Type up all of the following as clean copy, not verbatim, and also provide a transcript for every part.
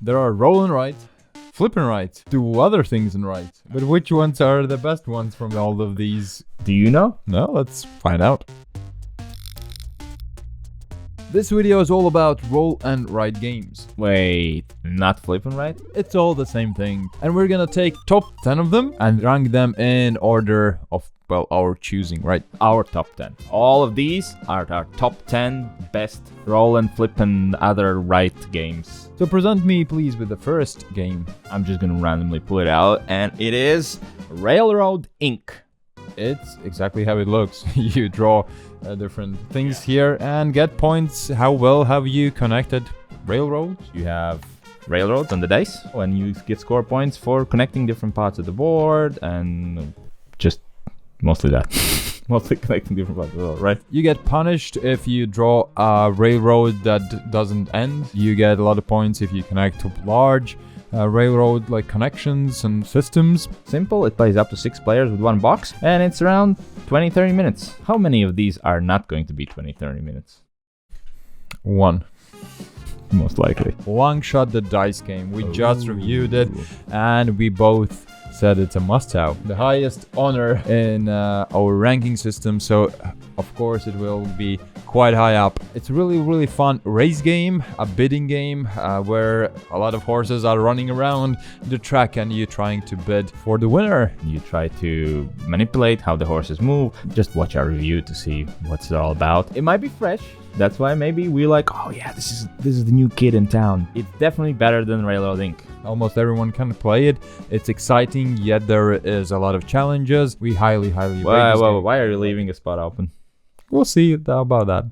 There are roll and right, flip and right, do other things and right. But which ones are the best ones from all of these? Do you know? No, let's find out. This video is all about roll and write games. Wait, not flip and right? It's all the same thing. And we're gonna take top 10 of them and rank them in order of, well, our choosing, right? Our top 10. All of these are our top 10 best roll and flip and other right games. So present me, please, with the first game. I'm just gonna randomly pull it out, and it is Railroad Inc. It's exactly how it looks. You draw different things here and get points. How well have you connected railroads? You have railroads on the dice, and you get score points for connecting different parts of the board, and just mostly that. Mostly connecting different parts of the board, right? You get punished if you draw a railroad that doesn't end. You get a lot of points if you connect to large railroad like connections and systems. Simple, it plays up to 6 players with 1 box, and it's around 20-30 minutes. How many of these are not going to be 20-30 minutes? 1. Most likely. Long Shot the Dice Game. We just reviewed it and we both said it's a must-have. The highest honor in our ranking system, so of course it will be quite high up. It's really fun race game, a bidding game where a lot of horses are running around the track and you're trying to bid for the winner. You try to manipulate how the horses move. Just watch our review to see what's it all about. It might be fresh. That's why maybe we're like, oh yeah, this is the new kid in town. It's definitely better than Railroad Inc. Almost everyone can play it. It's exciting, yet there is a lot of challenges. We highly rate this game. Why are you leaving a spot open? We'll see about that.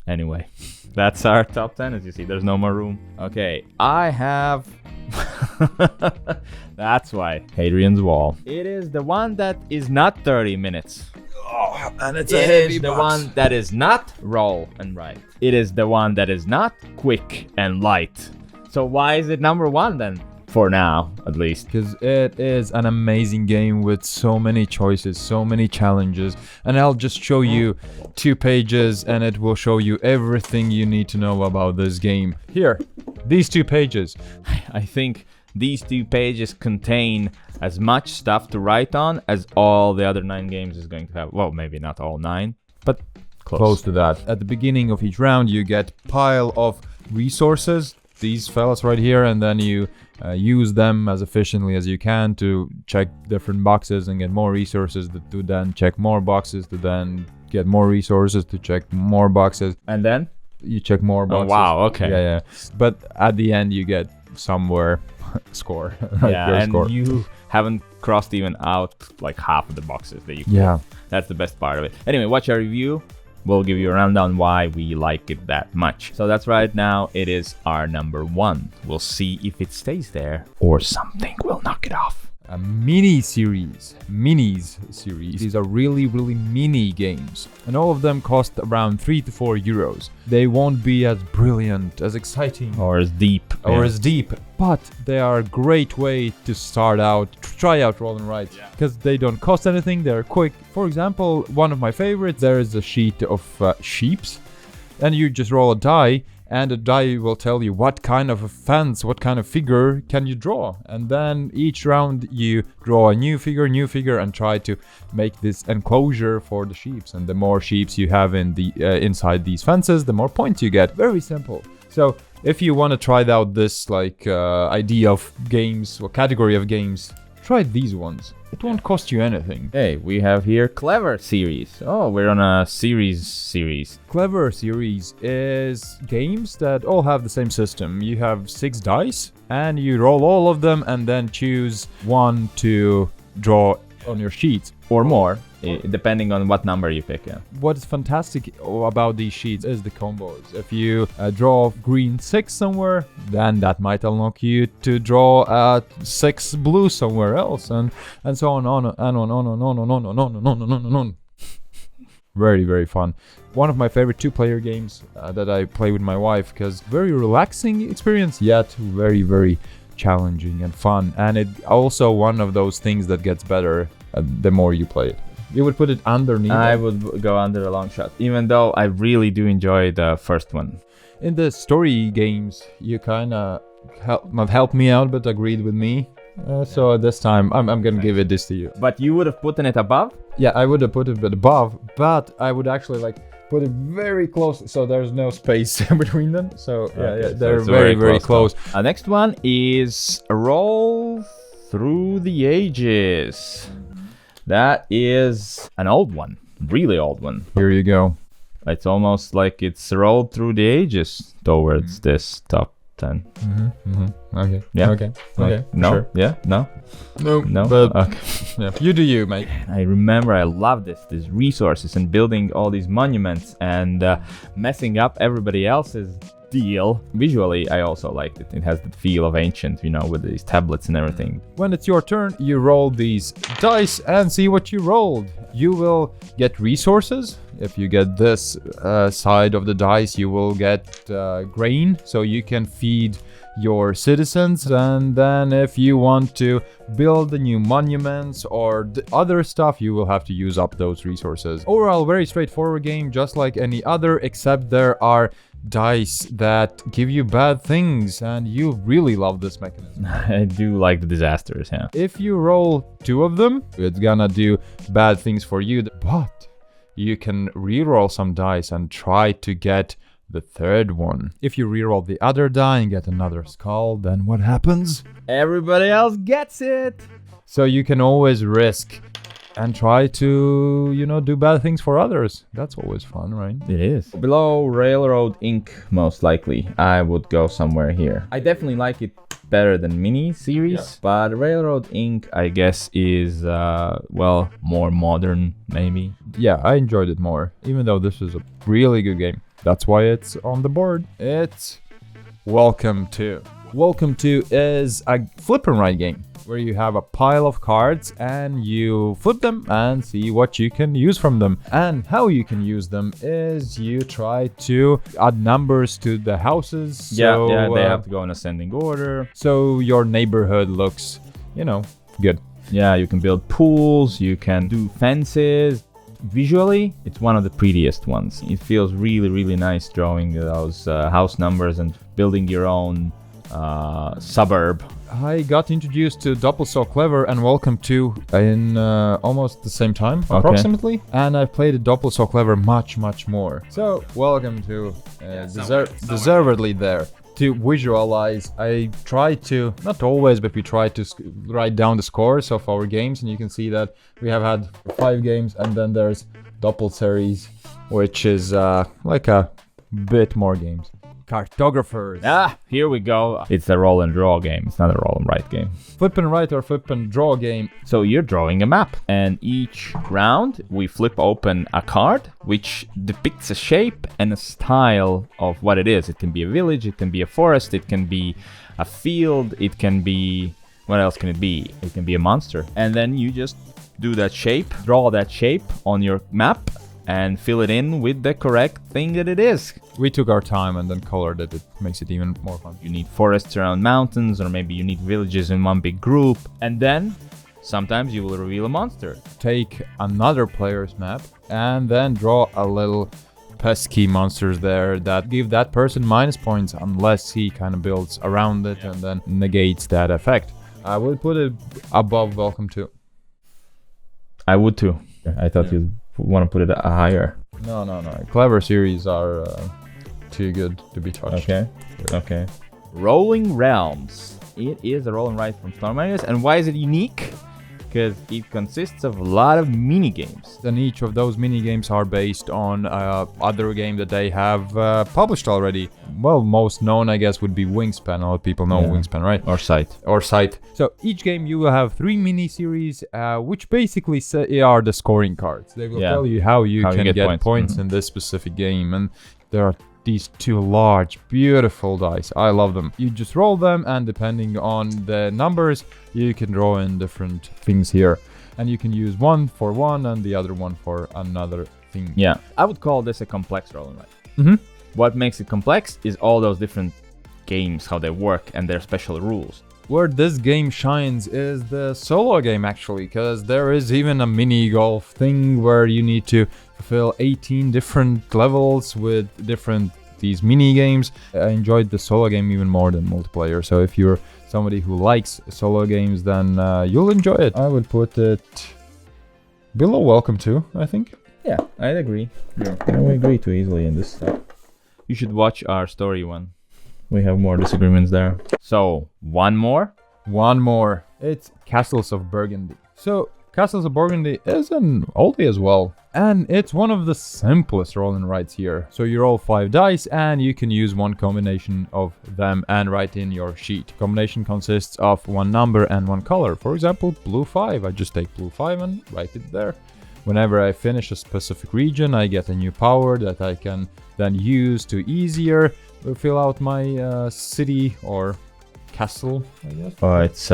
Anyway, that's our top 10. As you see, there's no more room. Okay, I have... That's why. Hadrian's Wall. It is the one that is not 30 minutes. Oh, and it's a heavy box. The one that is not roll and write. It is the one that is not quick and light. So why is it number 1 then? For now, at least. Because it is an amazing game with so many choices, so many challenges. And I'll just show you 2 pages and it will show you everything you need to know about this game. Here, these 2 pages. I think these 2 pages contain as much stuff to write on as all the other 9 games is going to have. Well, maybe not all 9, but close to that. At the beginning of each round, you get pile of resources, these fellas right here, and then you use them as efficiently as you can to check different boxes and get more resources to then check more boxes to then get more resources to check more boxes. And then? You check more boxes. Oh, wow, okay. Yeah. But at the end, you get somewhere score. Right? Yeah, and score. You haven't crossed even out like half of the boxes that you could. Yeah. That's the best part of it. Anyway, watch our review. We'll give you a rundown why we like it that much. So that's right now, it is our number 1. We'll see if it stays there or something will knock it off. A mini series, MINNYS series. These are really mini games, and all of them cost around 3 to 4 euros. They won't be as brilliant, as exciting, or as deep, but they are a great way to start out, try out roll and write, because they don't cost anything. They're quick. For example, one of my favorites, there is a sheet of sheeps, and you just roll a die. And the die will tell you what kind of a fence, what kind of figure can you draw. And then each round you draw a new figure, and try to make this enclosure for the sheeps. And the more sheeps you have in the inside these fences, the more points you get. Very simple. So if you want to try out this idea of games or category of games, try these ones. It won't cost you anything. Hey, we have here Clever series. Oh, we're on a series. Clever series is games that all have the same system. You have 6 dice and you roll all of them and then choose 1 to draw on your sheet. Or more, depending on what number you pick. Yeah. What is fantastic about these sheets is the combos. If you draw green 6 somewhere, then that might unlock you to draw 6 blue somewhere else, and so on. Very fun. One of my favorite 2-player games that I play with my wife, because very relaxing experience, yet very challenging and fun. And it also one of those things that gets better the more you play it. You would put it underneath. I would go under a long shot, even though I really do enjoy the first one. In the story games, you kind of not helped me out, but agreed with me. So this time, I'm gonna give it this to you. But you would have put it above? Yeah, I would have put it above, but I would actually like put it very close, so there's no space between them. So yeah, they're very close. Our next one is Roll Through the Ages. That is an old one, really old one. Here you go. It's almost like it's rolled through the ages towards this top 10. Okay. Yeah. Okay. No. Sure. Yeah. No. No. But okay. Yeah. You do you, mate. I remember I loved these resources and building all these monuments and messing up everybody else's deal. Visually, I also liked it. It has the feel of ancient, with these tablets and everything. When it's your turn, you roll these dice and see what you rolled. You will get resources. If you get this side of the dice, you will get grain, so you can feed your citizens. And then if you want to build the new monuments or other stuff, you will have to use up those resources. Overall, very straightforward game, just like any other, except there are dice that give you bad things, and you really love this mechanism. I do like the disasters, yeah. If you roll 2 of them, it's gonna do bad things for you, but you can reroll some dice and try to get the 3rd one. If you reroll the other die and get another skull, then what happens? Everybody else gets it! So you can always risk and try to, do bad things for others. That's always fun, right? It is. Below Railroad Inc., most likely, I would go somewhere here. I definitely like it better than Mini series, but Railroad Inc., I guess, is, more modern, maybe. Yeah, I enjoyed it more, even though this is a really good game. That's why it's on the board. It's Welcome To. Welcome To is a flip and write game, where you have a pile of cards and you flip them and see what you can use from them. And how you can use them is you try to add numbers to the houses. They have to go in ascending order. So your neighborhood looks, good. Yeah, you can build pools, you can do fences. Visually, it's one of the prettiest ones. It feels really, really nice drawing those house numbers and building your own suburb. I got introduced to Double So Clever and Welcome To in almost the same time, approximately. And I've played Double So Clever much more. So Welcome To deservedly there. To visualize, I try to, not always, but we try to write down the scores of our games, and you can see that we have had 5 games, and then there's Doppel series, which is like a bit more games. Cartographers. Here we go. It's a roll and draw game. It's not a roll and write game. Flip and write or flip and draw game. So you're drawing a map, and each round we flip open a card which depicts a shape and a style of what it is. It can be a village, it can be a forest, it can be a field, it can be... What else can it be? It can be a monster. And then you just do that shape, draw that shape on your map, and fill it in with the correct thing that it is. We took our time and then colored it. It makes it even more fun. You need forests around mountains, or maybe you need villages in one big group. And then sometimes you will reveal a monster. Take another player's map and then draw a little pesky monsters there that give that person minus points unless he kind of builds around it and then negates that effect. I would put it above Welcome To. I would too. I thought you'd want to put it higher. No. Clever series are too good to be touched. Okay. Rolling Realms. It is a roll and write from Storm Magnus. And why is it unique? Because it consists of a lot of mini games. And each of those mini games are based on other game that they have published already. Well, most known, I guess, would be Wingspan. A lot of people know Wingspan, right? Or Sight. So each game you will have 3 mini series, which basically are the scoring cards. They will tell you how you can get points in this specific game. And there are these 2 large, beautiful dice. I love them. You just roll them, and depending on the numbers, you can draw in different things here. And you can use one for one and the other one for another thing. Yeah, I would call this a complex roll and write. Mm-hmm. What makes it complex is all those different games, how they work, and their special rules. Where this game shines is the solo game actually, because there is even a mini golf thing where you need to fulfill 18 different levels with different these mini games. I enjoyed the solo game even more than multiplayer, so if you're somebody who likes solo games, then you'll enjoy it. I would put it below Welcome to, I think. Yeah, I'd agree. Yeah, we agree too easily in this stuff. You should watch our story one. We have more disagreements there. So, one more? One more. It's Castles of Burgundy. So, Castles of Burgundy is an oldie as well. And it's one of the simplest roll and writes here. So you roll 5 dice and you can use one combination of them and write in your sheet. Combination consists of one number and one color. For example, blue 5. I just take blue 5 and write it there. Whenever I finish a specific region, I get a new power that I can then use to easier fill out my city or castle, I guess. Oh, it's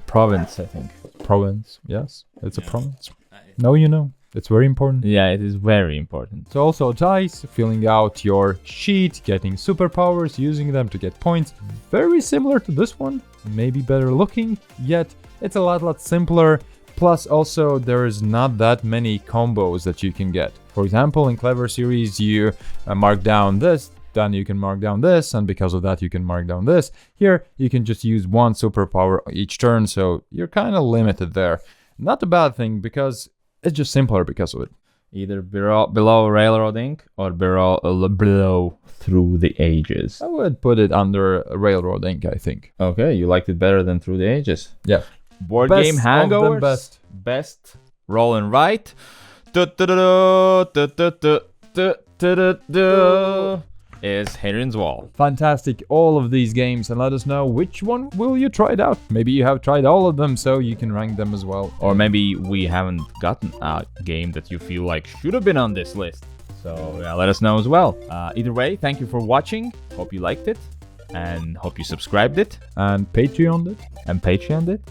province, I think. Province, yes. It's a province. No, you know. It's very important. Yeah, it is very important. So also dice, filling out your sheet, getting superpowers, using them to get points. Very similar to this one. Maybe better looking, yet it's a lot simpler. Plus also there is not that many combos that you can get. For example, in Clever series you mark down this, then you can mark down this, and because of that you can mark down this. Here you can just use one superpower each turn, so you're kind of limited there. Not a bad thing, because it's just simpler because of it. Either below Railroading or below Through the Ages. I would put it under Railroad Inc., I think. Okay, you liked it better than Through the Ages. Yeah. Board Best game hangovers. Best roll and write. Is Hadrian's Wall. Fantastic, all of these games, and let us know which one will you try it out. Maybe you have tried all of them, so you can rank them as well. Or maybe we haven't gotten a game that you feel like should have been on this list. So yeah, let us know as well. Either way, thank you for watching. Hope you liked it, and hope you subscribed it. And Patreoned it.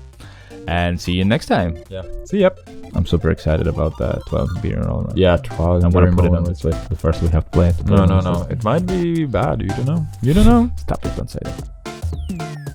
And see you next time. Yeah. See ya. I'm super excited about the 12 beer and all that. Yeah, 12. I'm gonna put it on this list. The first we have to play. No. It might be bad. You don't know. Stop it. Don't say that.